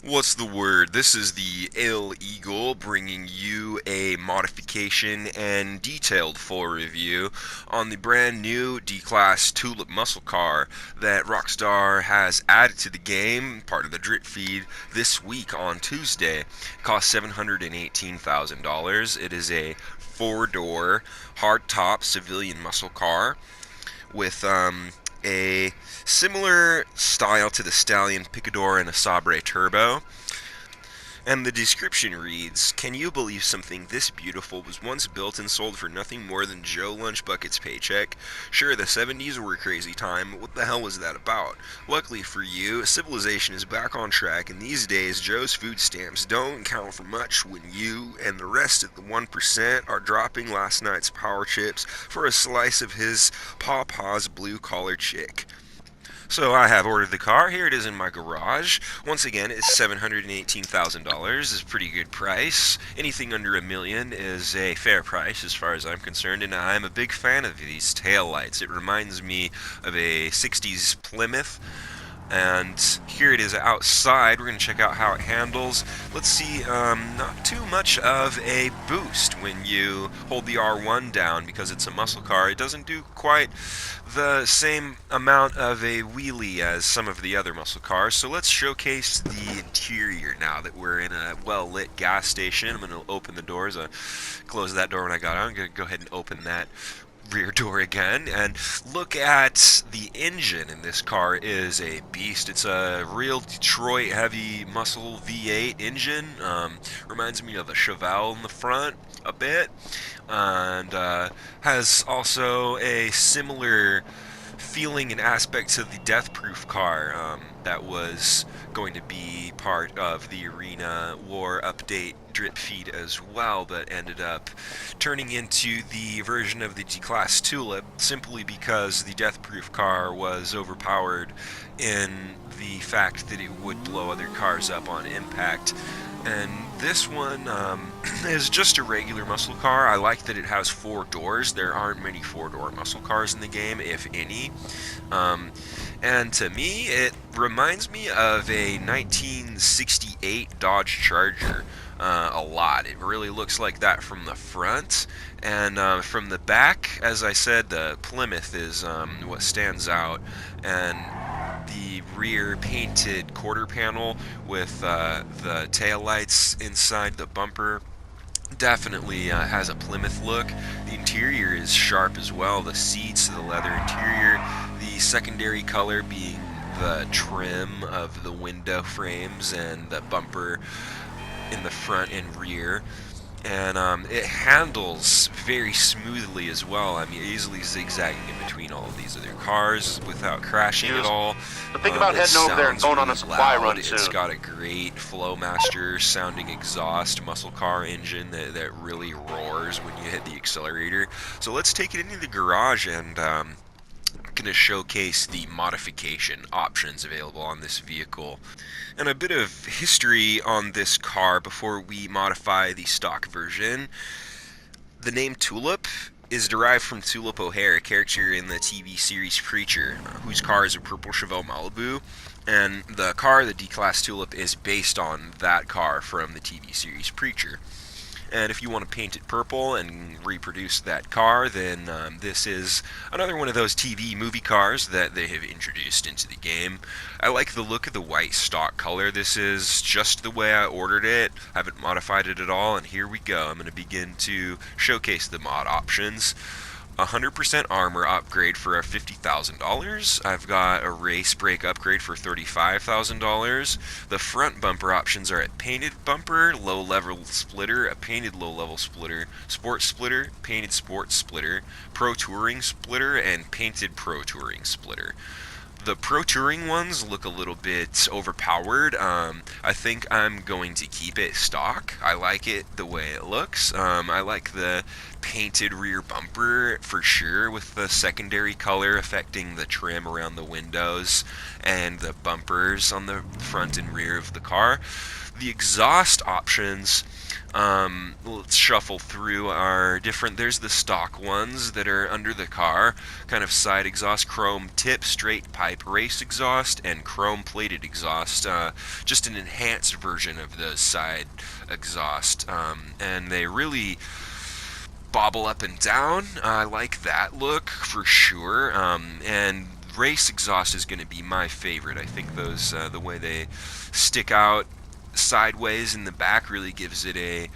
What's the word? This is the Ale Eagle bringing you a modification and detailed full review on the brand new Declasse Tulip muscle car that Rockstar has added to the game, part of the drip feed, this week on Tuesday. It costs $718,000. It is a four-door, hard-top civilian muscle car with a similar style to the Stallion Picador and a Sabre Turbo. And the description reads, "Can you believe something this beautiful was once built and sold for nothing more than Joe Lunchbucket's paycheck? Sure, the 70s were a crazy time, but what the hell was that about? Luckily for you, civilization is back on track, and these days Joe's food stamps don't count for much when you and the rest of the 1% are dropping last night's power chips for a slice of his pawpaw's blue-collar chick." So I have ordered the car. Here it is in my garage. Once again, it's $718,000. It's a pretty good price. Anything under $1 million is a fair price as far as I'm concerned, and I'm a big fan of these tail lights. It reminds me of a 60s Plymouth. And here it is outside. We're going to check out how it handles. Let's see, not too much of a boost when you hold the R1 down because it's a muscle car. It doesn't do quite the same amount of a wheelie as some of the other muscle cars. So let's showcase the interior now that we're in a well-lit gas station. I'm going to open the doors. I closed that door when I got out. I'm going to go ahead and open that rear door again and look at the engine in this car. Is a beast. It's a real Detroit heavy muscle V8 engine. Reminds me of the Chevelle in the front a bit, and has also a similar feeling and aspect to the Death Proof car that was going to be part of the Arena War update drip feed as well, but ended up turning into the version of the Declasse Tulip simply because the Death Proof car was overpowered in the fact that it would blow other cars up on impact. And this one is just a regular muscle car. I like that it has four doors. There aren't many four-door muscle cars in the game, if any. And to me, it reminds me of a 1968 Dodge Charger a lot. It really looks like that from the front. And from the back, as I said, the Plymouth is what stands out. And the rear painted quarter panel with the tail lights inside the bumper definitely has a Plymouth look. The interior is sharp as well. The seats, the leather interior, the secondary color being the trim of the window frames and the bumper in the front and rear. And it handles very smoothly as well. I mean, easily zigzagging in between all of these other cars without crashing at all. But think about heading over there and going on a supply run soon. It's got a great Flowmaster sounding exhaust muscle car engine that really roars when you hit the accelerator. So let's take it into the garage and going to showcase the modification options available on this vehicle. And a bit of history on this car before we modify the stock version. The name Tulip is derived from Tulip O'Hare, a character in the TV series Preacher, whose car is a purple Chevelle Malibu. And the car, the Declasse Tulip, is based on that car from the TV series Preacher. And if you want to paint it purple and reproduce that car, then this is another one of those TV movie cars that they have introduced into the game. I like the look of the white stock color. This is just the way I ordered it. I haven't modified it at all, and here we go. I'm going to begin to showcase the mod options. 100% armor upgrade for $50,000. I've got a race brake upgrade for $35,000. The front bumper options are a painted bumper, low level splitter, a painted low level splitter, sport splitter, painted sport splitter, pro touring splitter, and painted pro touring splitter. The Pro Touring ones look a little bit overpowered. I think I'm going to keep it stock. I like it the way it looks. I like the painted rear bumper for sure, with the secondary color affecting the trim around the windows and the bumpers on the front and rear of the car. The exhaust options, let's shuffle through, are different. There's the stock ones that are under the car, kind of side exhaust, chrome tip, straight pipe race exhaust, and chrome plated exhaust. Just an enhanced version of the side exhaust, and they really bobble up and down. I like that look for sure. And race exhaust is going to be my favorite. I think those, the way they stick out sideways in the back, really gives it a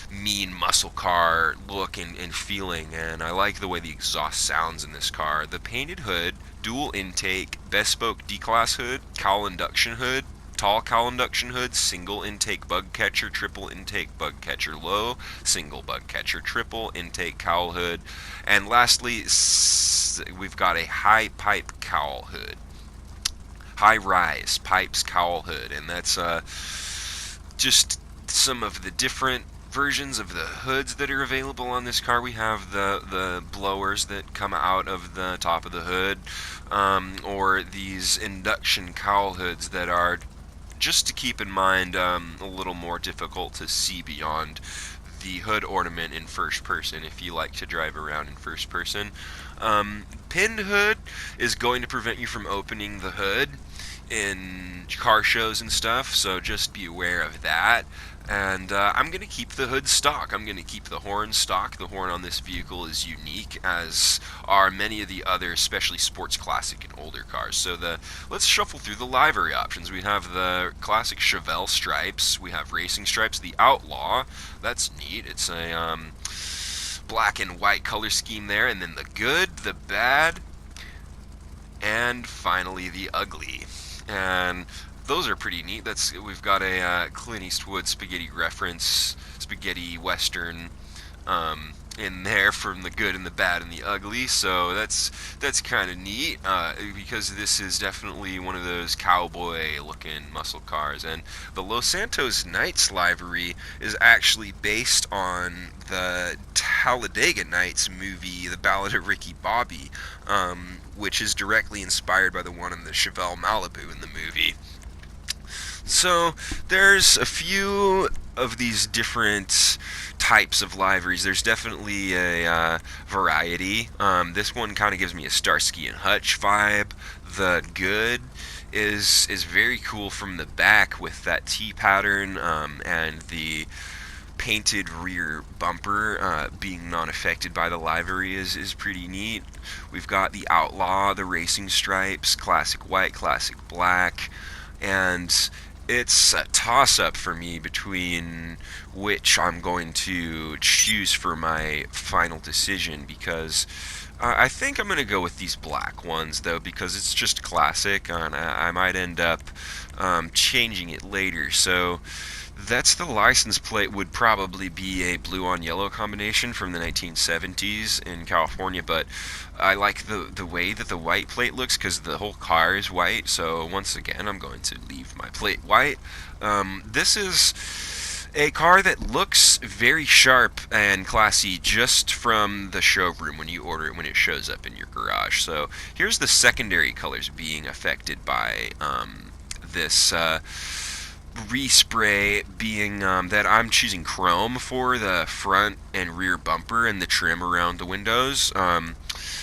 mean muscle car look and feeling, and I like the way the exhaust sounds in this car. The painted hood, dual intake, bespoke Declasse hood, cowl induction hood, tall cowl induction hood, single intake bug catcher, triple intake bug catcher low, single bug catcher, triple intake cowl hood, and lastly we've got a high pipe cowl hood. High rise pipes cowl hood, and that's just some of the different versions of the hoods that are available on this car. We have the blowers that come out of the top of the hood, or these induction cowl hoods that are, just to keep in mind, a little more difficult to see beyond the hood ornament in first person if you like to drive around in first person. Pinned hood is going to prevent you from opening the hood in car shows and stuff, so just be aware of that. And I'm going to keep the hood stock. I'm going to keep the horn stock. The horn on this vehicle is unique, as are many of the other, especially sports classic and older cars. So let's shuffle through the livery options. We have the classic Chevelle stripes. We have racing stripes. The Outlaw, that's neat. It's a black and white color scheme there. And then the good, the bad, and finally the ugly. And those are pretty neat. We've got a Clint Eastwood spaghetti reference, spaghetti western, in there, from the good and the bad and the ugly. So that's kind of neat, because this is definitely one of those cowboy-looking muscle cars. And the Los Santos Knights livery is actually based on the Talladega Nights movie, The Ballad of Ricky Bobby, which is directly inspired by the one in the Chevelle Malibu in the movie. So there's a few of these different types of liveries. There's definitely a variety. This one kind of gives me a Starsky and Hutch vibe. The good is very cool from the back with that T pattern, and the painted rear bumper being non-affected by the livery is pretty neat. We've got the Outlaw, the racing stripes, classic white, classic black, and it's a toss-up for me between which I'm going to choose for my final decision, because I think I'm going to go with these black ones, though, because it's just classic, and I might end up changing it later. So that's the license plate. Would probably be a blue on yellow combination from the 1970s in California, but I like the way that the white plate looks, because the whole car is white. So once again, I'm going to leave my plate white. This is a car that looks very sharp and classy just from the showroom when you order it, when it shows up in your garage. So here's the secondary colors being affected by this respray, being that I'm choosing chrome for the front and rear bumper and the trim around the windows.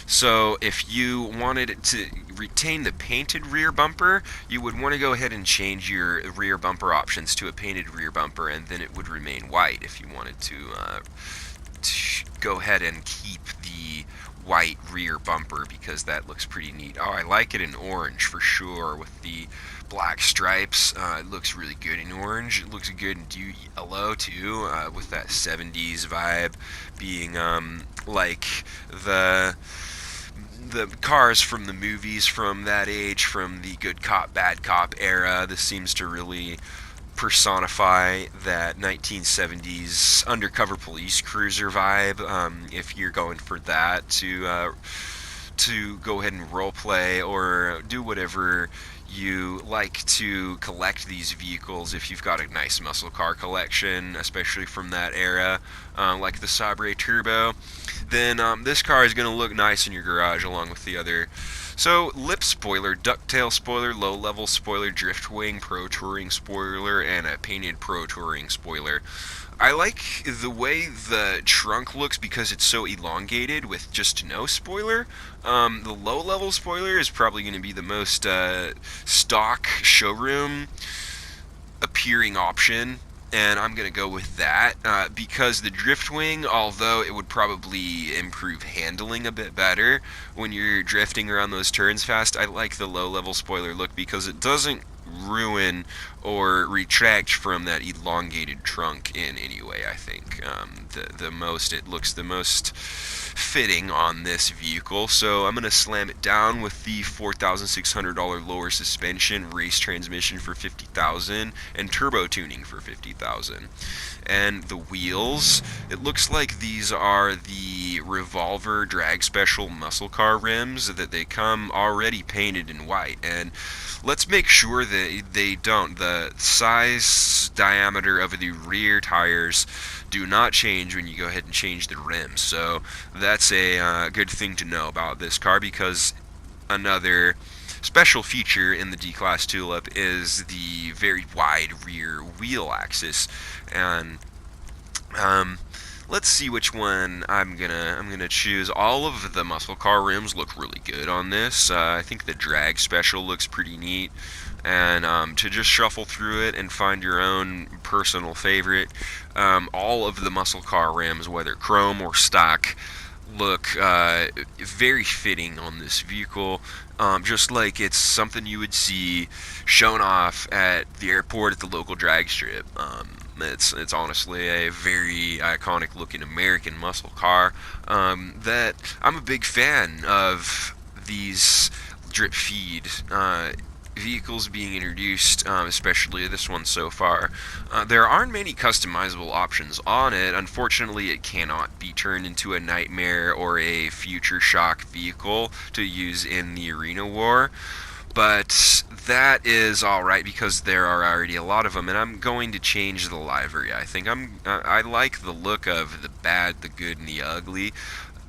So if you wanted to retain the painted rear bumper, you would want to go ahead and change your rear bumper options to a painted rear bumper, and then it would remain white if you wanted to go ahead and keep the white rear bumper, because that looks pretty neat. Oh, I like it in orange for sure with the black stripes. It looks really good in orange. It looks good in yellow too, with that 70s vibe, being like the cars from the movies from that age, from the good cop bad cop era. This seems to really personify that 1970s undercover police cruiser vibe. If you're going for that, to go ahead and role play or do whatever you like to collect these vehicles if you've got a nice muscle car collection, especially from that era, like the Sabre Turbo, then this car is going to look nice in your garage along with the other. So, lip spoiler, ducktail spoiler, low level spoiler, drift wing, pro touring spoiler, and a painted pro touring spoiler. I like the way the trunk looks because it's so elongated with just no spoiler. The low level spoiler is probably going to be the most stock showroom appearing option, and I'm gonna go with that because the driftwing, although it would probably improve handling a bit better when you're drifting around those turns fast, I like the low level spoiler look because it doesn't ruin or retract from that elongated trunk in any way. I think the most it looks the most fitting on this vehicle, so I'm gonna slam it down with the $4,600 lower suspension, race transmission for $50,000, and turbo tuning for $50,000. And the wheels, it looks like these are the Revolver Drag Special muscle car rims that they come already painted in white. And let's make sure that they don't. The size diameter of the rear tires do not change when you go ahead and change the rims. So that's a good thing to know about this car, because another special feature in the Declasse Tulip is the very wide rear wheel axis. And let's see which one I'm gonna choose. All of the muscle car rims look really good on this. I think the drag special looks pretty neat, and to just shuffle through it and find your own personal favorite, all of the muscle car rims, whether chrome or stock, look very fitting on this vehicle. Just like it's something you would see shown off at the airport at the local drag strip. It's honestly a very iconic looking American muscle car that I'm a big fan of. These drip feed vehicles being introduced, especially this one so far. There aren't many customizable options on it. Unfortunately, it cannot be turned into a Nightmare or a Future Shock vehicle to use in the Arena War. But that is alright because there are already a lot of them, and I'm going to change the livery. I like the look of the bad, the good, and the ugly.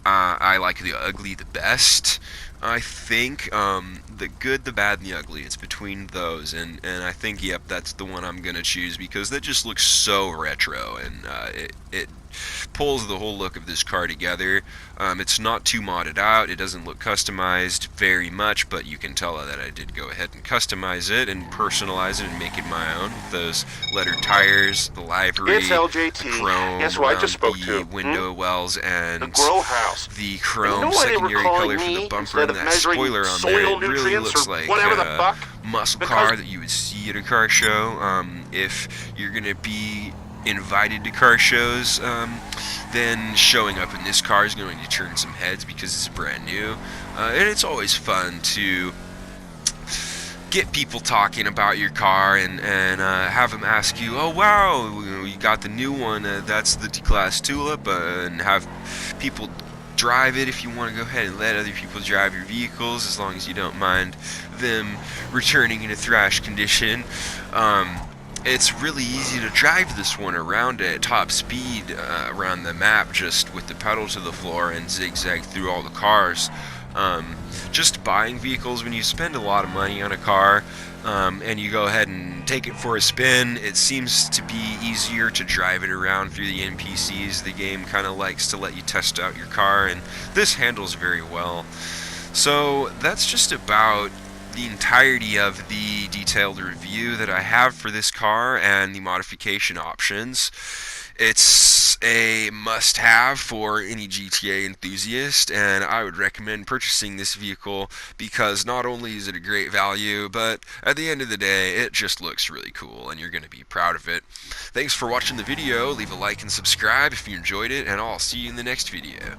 I like the ugly the best. I think the good, the bad, and the ugly. It's between those, and I think, yep, that's the one I'm gonna choose because that just looks so retro, and it pulls the whole look of this car together. It's not too modded out. It doesn't look customized very much, but you can tell that I did go ahead and customize it and personalize it and make it my own with those leather tires, the livery, It's LJT. the chrome, Guess who I just spoke the to? window wells, and The grow house. the You chrome know why they were secondary calling color for the me bumper instead and of that measuring spoiler on there. soil It really nutrients looks or like whatever the fuck? muscle Because- car that you would see at a car show. If you're gonna be invited to car shows, then showing up in this car is going to turn some heads because it's brand new. And it's always fun to get people talking about your car and have them ask you, oh wow, you got the new one, that's the Declasse Tulip, and have people drive it if you want to go ahead and let other people drive your vehicles, as long as you don't mind them returning in a thrash condition. It's really easy to drive this one around at top speed around the map, just with the pedal to the floor and zigzag through all the cars. Just buying vehicles, when you spend a lot of money on a car and you go ahead and take it for a spin, it seems to be easier to drive it around through the NPCs. The game kind of likes to let you test out your car, and this handles very well. So that's just about the entirety of the detailed review that I have for this car and the modification options. It's a must-have for any GTA enthusiast, and I would recommend purchasing this vehicle because not only is it a great value, but at the end of the day, it just looks really cool, and you're going to be proud of it. Thanks for watching the video. Leave a like and subscribe if you enjoyed it, and I'll see you in the next video.